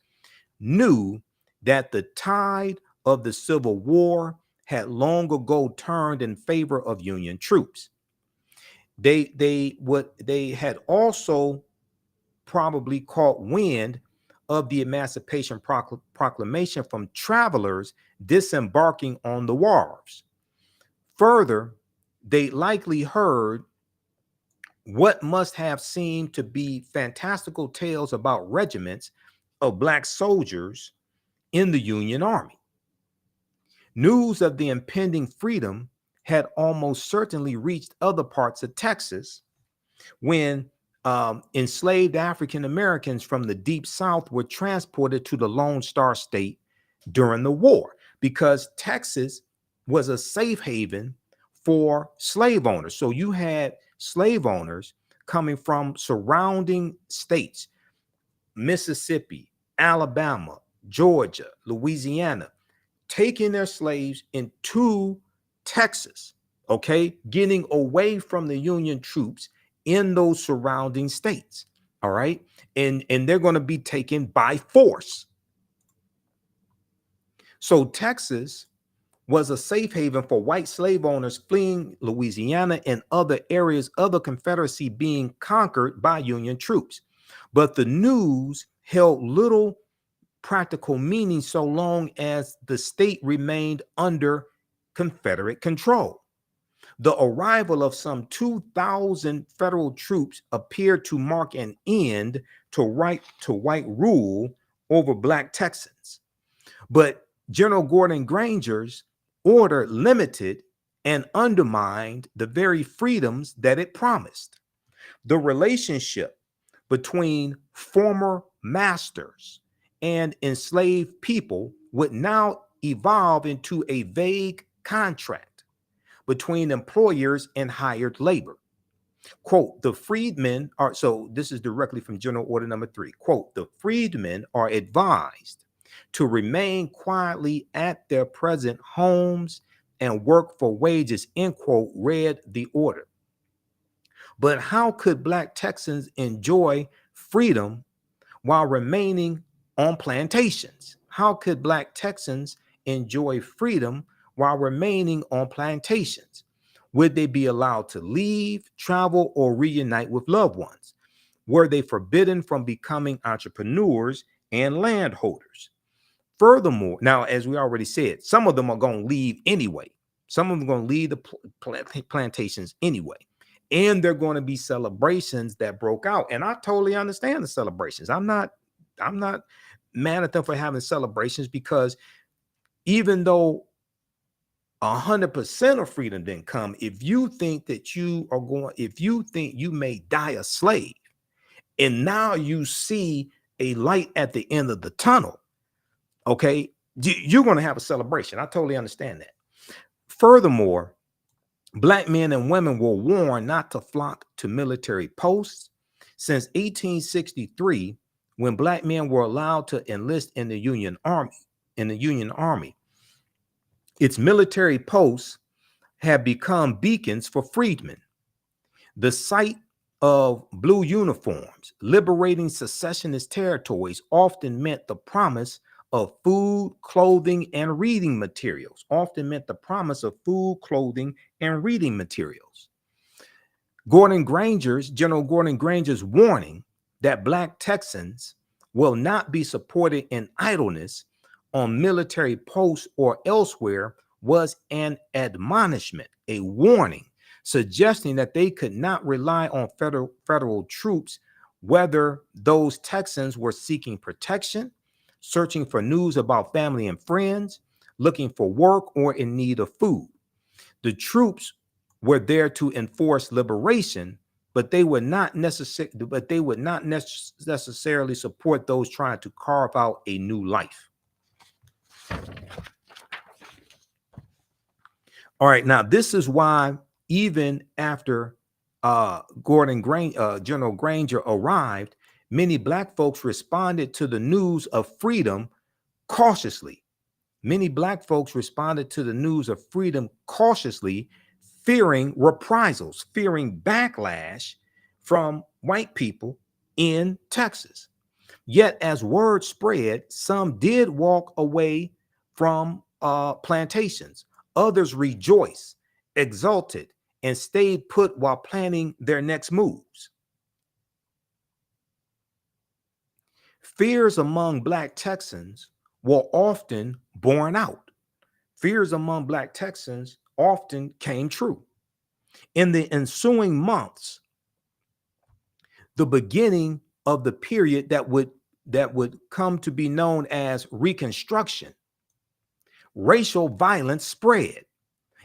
A: knew that the tide of the Civil War had long ago turned in favor of Union troops. They had also probably caught wind of the Emancipation Proclamation from travelers disembarking on the wharves. Further, they likely heard what must have seemed to be fantastical tales about regiments of Black soldiers in the Union Army. News of the impending freedom had almost certainly reached other parts of Texas when enslaved African Americans from the Deep South were transported to the Lone Star State during the war, because Texas was a safe haven for slave owners. So you had slave owners coming from surrounding states, Mississippi, Alabama, Georgia, Louisiana, taking their slaves into Texas, okay, getting away from the Union troops in those surrounding states, all right? And they're going to be taken by force. So Texas was a safe haven for white slave owners fleeing Louisiana and other areas of the Confederacy being conquered by Union troops. But the news held little practical meaning so long as the state remained under Confederate control. The arrival of some 2,000 federal troops appeared to mark an end to white rule over Black Texans. But General Gordon Granger's order limited and undermined the very freedoms that it promised. The relationship between former masters and enslaved people would now evolve into a vague contract between employers and hired labor. Quote, the freedmen are, so this is directly from General Order number 3, quote, the freedmen are advised to remain quietly at their present homes and work for wages, end quote, read the order. But how could Black Texans enjoy freedom while remaining on plantations? How could Black Texans enjoy freedom while remaining on plantations? Would they be allowed to leave, travel, or reunite with loved ones? Were they forbidden from becoming entrepreneurs and landholders? Furthermore, now, as we already said, some of them are going to leave anyway. Some of them are going to leave the plantations anyway. And there are going to be celebrations that broke out. And I totally understand the celebrations. I'm not mad at them for having celebrations, because even though 100% of freedom didn't come, if you think you may die a slave, and now you see a light at the end of the tunnel, okay, you're going to have a celebration. I totally understand that. Furthermore, Black men and women were warned not to flock to military posts. Since 1863, when Black men were allowed to enlist in the Union Army, its military posts have become beacons for freedmen. The sight of blue uniforms liberating secessionist territories often meant the promise of food, clothing, and reading materials. General Gordon Granger's warning that Black Texans will not be supported in idleness on military posts or elsewhere was an admonishment, a warning suggesting that they could not rely on federal troops, whether those Texans were seeking protection, searching for news about family and friends, looking for work, or in need of food. The troops were there to enforce liberation, but they would not necessarily support those trying to carve out a new life. All right, now this is why even after General Granger arrived, many Black folks responded to the news of freedom cautiously. Many Black folks responded to the news of freedom cautiously, fearing reprisals, fearing backlash from white people in Texas. Yet, as word spread, some did walk away from plantations. Others rejoiced, exulted, and stayed put while planning their next moves. Fears among Black Texans were often borne out. Fears among Black Texans often came true. In the ensuing months, the beginning of the period that would come to be known as Reconstruction, racial violence spread.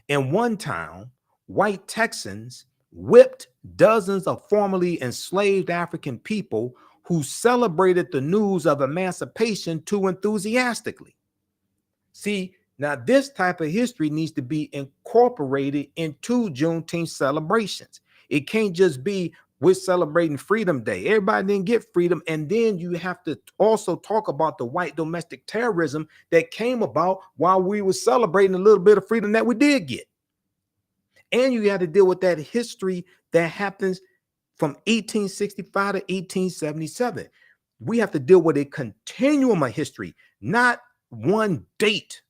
A: In one town, white Texans whipped dozens of formerly enslaved African people who celebrated the news of emancipation too enthusiastically. See, now this type of history needs to be incorporated into Juneteenth celebrations. It can't just be we're celebrating Freedom Day. Everybody didn't get freedom. And then you have to also talk about the white domestic terrorism that came about while we were celebrating a little bit of freedom that we did get. And you got to deal with that history that happens from 1865 to 1877. We have to deal with a continuum of history, not one date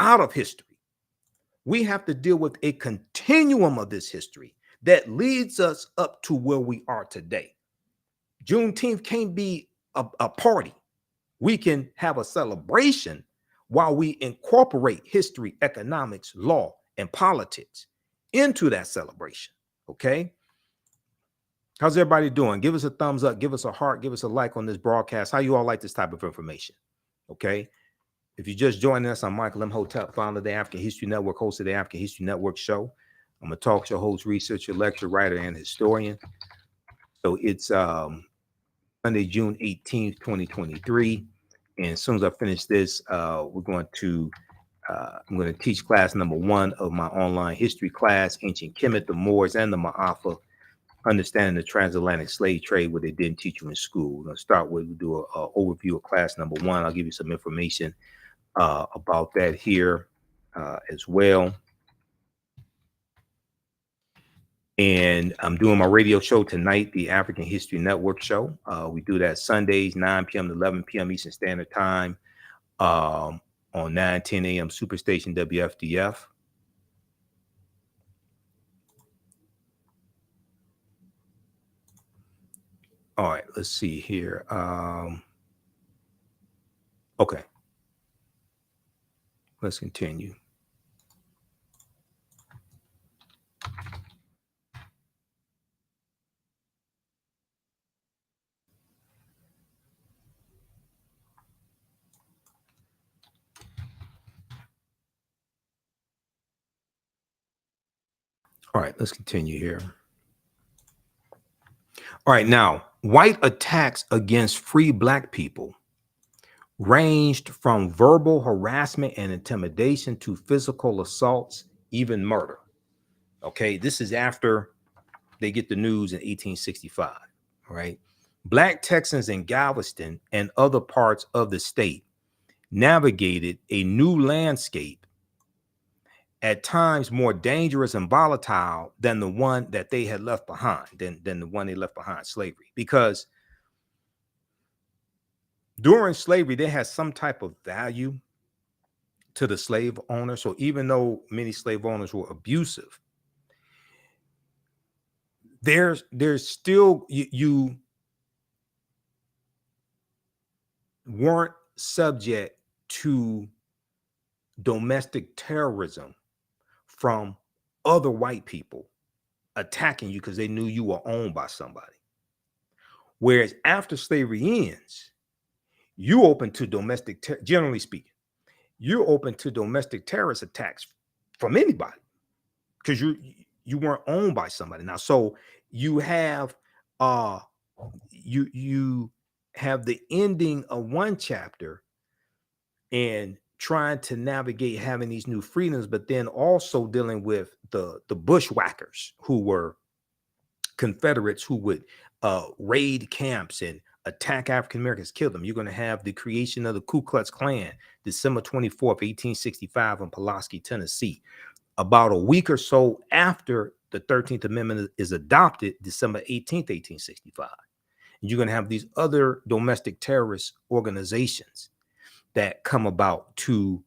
A: out of history. We have to deal with a continuum of this history that leads us up to where we are today. Juneteenth can't be a party. We can have a celebration while we incorporate history, economics, law, and politics into that celebration. Okay? How's everybody doing? Give us a thumbs up, give us a heart, give us a like on this broadcast. How you all like this type of information? Okay? If you're just joining us, I'm Michael Imhotep, founder of the African History Network, host of the African History Network show. I'm a talk show host, researcher, lecturer, writer, and historian. So it's Monday, June 18th, 2023. And as soon as I finish this, I'm going to teach class number 1 of my online history class, Ancient Kemet, the Moors, and the Ma'afa, Understanding the Transatlantic Slave Trade, what they didn't teach you in school. We're going to start with, we'll do an overview of class number 1. I'll give you some information about that here as well. And I'm doing my radio show tonight, the African History Network show. We do that Sundays, 9 p.m. to 11 p.m. Eastern Standard Time on 9:10 a.m. Superstation WFDF. All right, let's see here. Okay, let's continue. All right, let's continue here. All right, now, white attacks against free Black people ranged from verbal harassment and intimidation to physical assaults, even murder. Okay, this is after they get the news in 1865, right? Black Texans in Galveston and other parts of the state navigated a new landscape, at times more dangerous and volatile than the one that they had left behind, than the one they left behind, slavery. Because during slavery, they had some type of value to the slave owner. So even though many slave owners were abusive, there's still, you weren't subject to domestic terrorism from other white people attacking you because they knew you were owned by somebody. Whereas after slavery ends, you open to generally speaking, you're open to domestic terrorist attacks from anybody because you weren't owned by somebody. Now, so you have you have the ending of one chapter and trying to navigate having these new freedoms, but then also dealing with the bushwhackers who were Confederates who would raid camps and attack African Americans, kill them. You're going to have the creation of the Ku Klux Klan, December 24th, 1865 in Pulaski, Tennessee. About a week or so after the 13th Amendment is adopted, December 18th, 1865. And you're going to have these other domestic terrorist organizations that come about to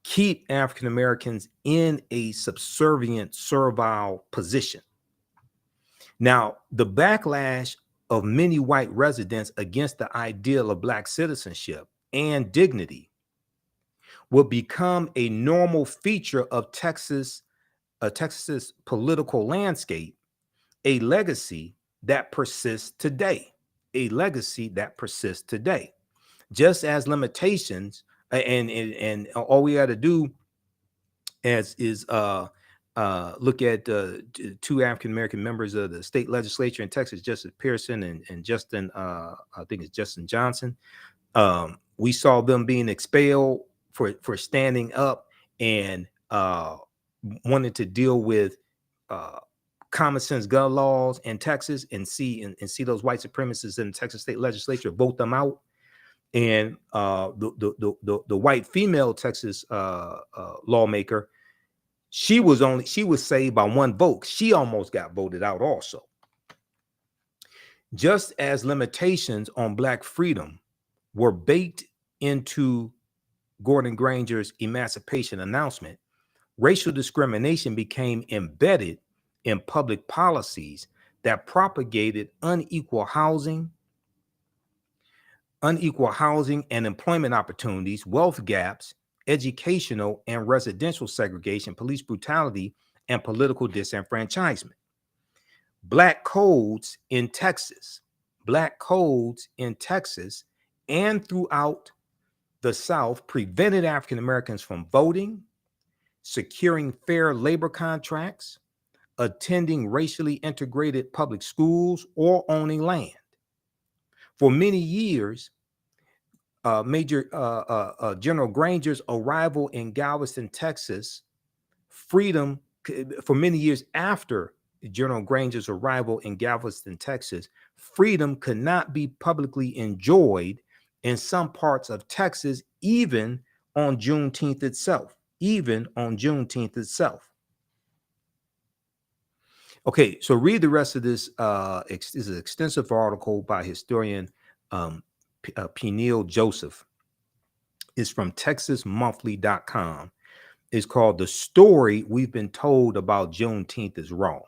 A: keep African Americans in a subservient, servile position. Now, the backlash of many white residents against the ideal of Black citizenship and dignity will become a normal feature of Texas's political landscape, a legacy that persists today. A legacy that persists today. Just as limitations, and all we got to do is look at two African American members of the state legislature in Texas, Justice Pearson and Justin, I think it's Justin Johnson. We saw them being expelled for standing up and wanted to deal with common sense gun laws in Texas and see those white supremacists in the Texas state legislature vote them out. And the white female Texas lawmaker, she was saved by one vote. She almost got voted out also. Just as limitations on Black freedom were baked into Gordon Granger's Emancipation announcement, racial discrimination became embedded in public policies that propagated unequal housing and employment opportunities, wealth gaps, educational and residential segregation, police brutality, and political disenfranchisement. Black codes in Texas and throughout the South prevented African Americans from voting, securing fair labor contracts, attending racially integrated public schools, or owning land. For many years, General Granger's arrival in Galveston, Texas, freedom could not be publicly enjoyed in some parts of Texas, even on Juneteenth itself. Okay, so read the rest of this. Is an extensive article by historian Peniel Joseph. It's from TexasMonthly.com. It's called "The Story We've Been Told About Juneteenth Is Wrong."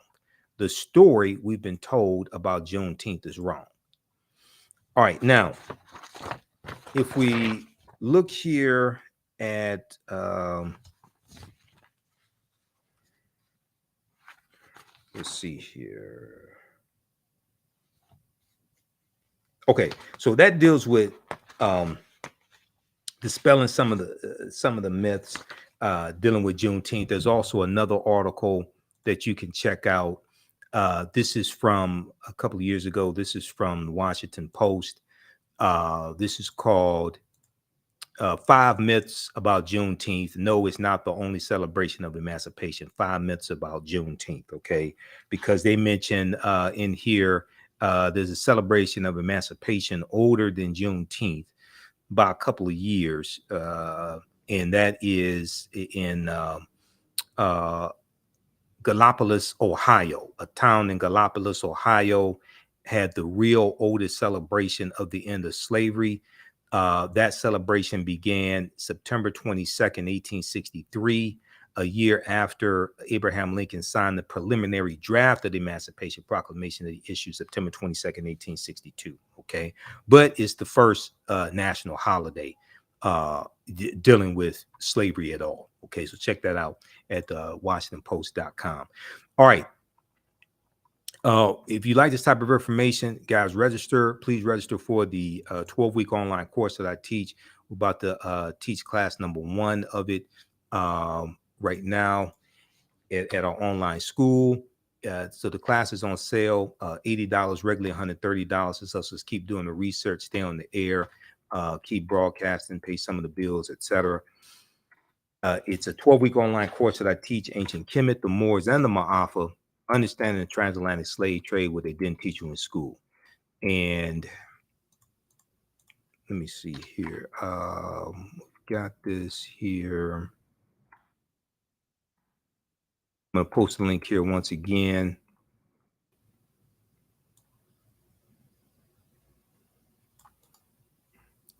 A: The story we've been told about Juneteenth is wrong. All right, now, if we look here at let's see here. Okay, so that deals with dispelling some of the myths dealing with Juneteenth. There's also another article that you can check out. This is from a couple of years ago. This is from the Washington Post. This is called 5 Myths About Juneteenth. No, it's not the only celebration of emancipation. 5 myths about Juneteenth, okay? Because they mention in here, there's a celebration of emancipation older than Juneteenth by a couple of years. And that is in Gallipolis, Ohio. A town in Gallipolis, Ohio, had the real oldest celebration of the end of slavery. That celebration began September 22nd, 1863, a year after Abraham Lincoln signed the preliminary draft of the Emancipation Proclamation that he issued September 22nd, 1862. Okay, but it's the first national holiday dealing with slavery at all. Okay, so check that out at WashingtonPost.com. All right. If you like this type of information, guys, register. Please register for the 12-week online course that I teach. We're about to teach class number 1 of it right now at our online school. So the class is on sale, $80, regularly $130. So let's keep doing the research, stay on the air, keep broadcasting, pay some of the bills, etc. It's a 12-week online course that I teach ancient Kemet, the Moors, and the Ma'afa, understanding the transatlantic slave trade, what they didn't teach you in school. And let me see here. Got this here. I'm going to post the link here once again.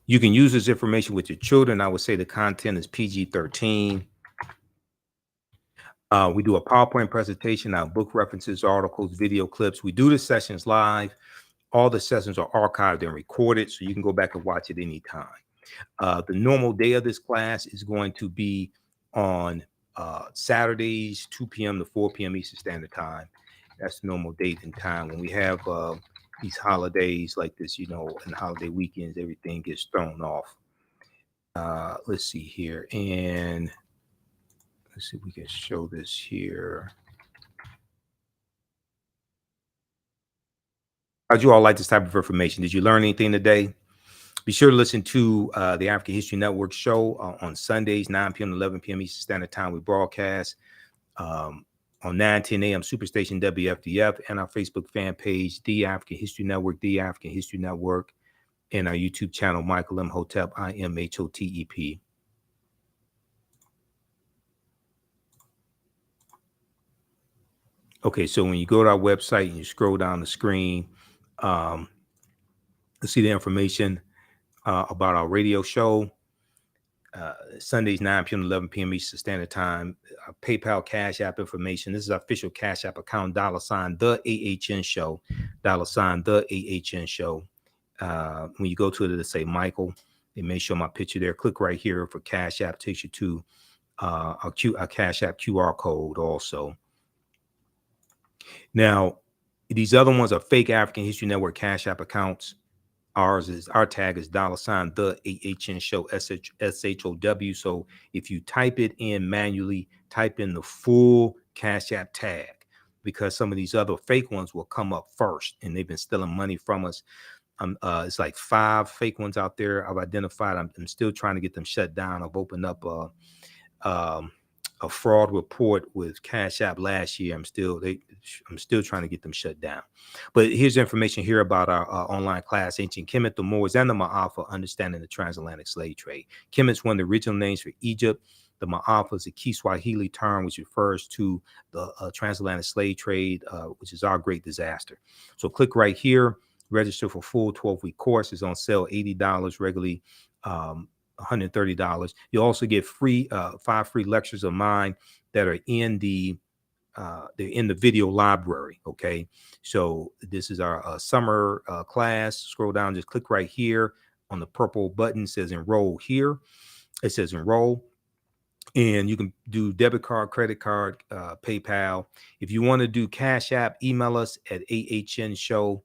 A: You can use this information with your children. I would say the content is PG-13. We do a PowerPoint presentation, our book references, articles, video clips. We do the sessions live. All the sessions are archived and recorded, so you can go back and watch it anytime. The normal day of this class is going to be on Saturdays, 2 p.m. to 4 p.m. Eastern Standard Time. That's the normal date and time. When we have these holidays like this, you know, and holiday weekends, everything gets thrown off. Let's see here. And let's see if we can show this here. How'd you all like this type of information? Did you learn anything today? Be sure to listen to the African History Network show on Sundays, 9 p.m. to 11 p.m. Eastern Standard Time. We broadcast on 9:10 a.m. Superstation WFDF, and our Facebook fan page, The African History Network, The African History Network, and our YouTube channel, Michael Imhotep, Imhotep. Okay, so when you go to our website and you scroll down the screen, you'll see the information about our radio show. Sundays, 9 p.m. to 11 p.m. Eastern Standard Time. PayPal, Cash App information. This is our official Cash App account, $ TheAHNShow, $TheAHNShow. When you go to it, it'll say Michael. It may show my picture there. Click right here for Cash App. Takes you to our Cash App QR code also. Now, these other ones are fake African History Network Cash App accounts. Our tag is $TheAHNShow, SHOW. So if you type it in manually, type in the full Cash App tag, because some of these other fake ones will come up first, and they've been stealing money from us. It's like 5 fake ones out there I've identified. I'm still trying to get them shut down. I've opened up a fraud report with Cash App last year. I'm still trying to get them shut down. But here's information here about our online class, Ancient Kemet, the Moors, and the Ma'afa, understanding the transatlantic slave trade. Kemet's one of the original names for Egypt. The Ma'afa is a Kiswahili term which refers to the transatlantic slave trade, which is our great disaster. So click right here, register for full 12-week course. It's on sale, $80, regularly $130. You also get free 5 free lectures of mine that are in the video library. Okay, so this is our summer class. Scroll down, just click right here on the purple button. It says enroll here. It says enroll, and you can do debit card, credit card, PayPal. If you want to do Cash App, email us at AHNShow.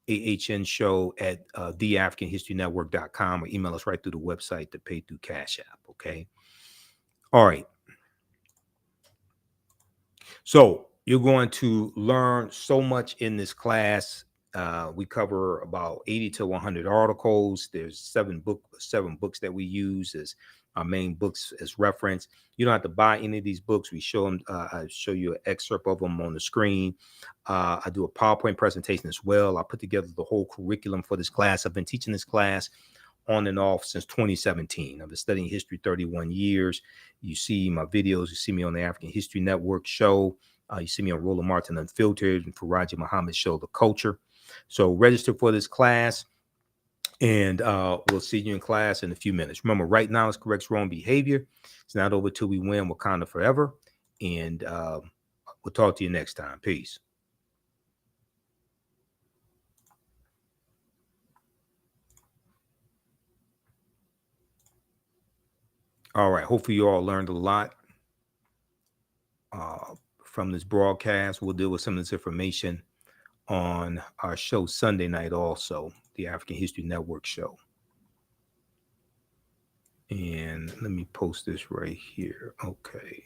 A: AHNShow at TheAfricanHistoryNetwork.com, or email us right through the website to pay through Cash App. Okay. All right. So you're going to learn so much in this class. We cover about 80 to 100 articles. There's 7 books that we use as our main books as reference. You don't have to buy any of these books. We show them. I show you an excerpt of them on the screen. I do a PowerPoint presentation as well. I put together the whole curriculum for this class. I've been teaching this class on and off since 2017. I've been studying history 31 years. You see my videos. You see me on the African History Network show. You see me on Roland Martin Unfiltered and Faraji Muhammad's show, The Culture. So register for this class, and we'll see you in class in a few minutes. Remember, right now is corrects wrong behavior. It's not over till we win Wakanda forever. And we'll talk to you next time. Peace. All right. Hopefully you all learned a lot from this broadcast. We'll deal with some of this information on our show Sunday night also, the African History Network show. And let me post this right here. Okay.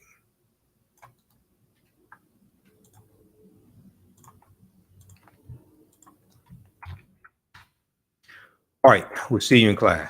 A: All right. We'll see you in class.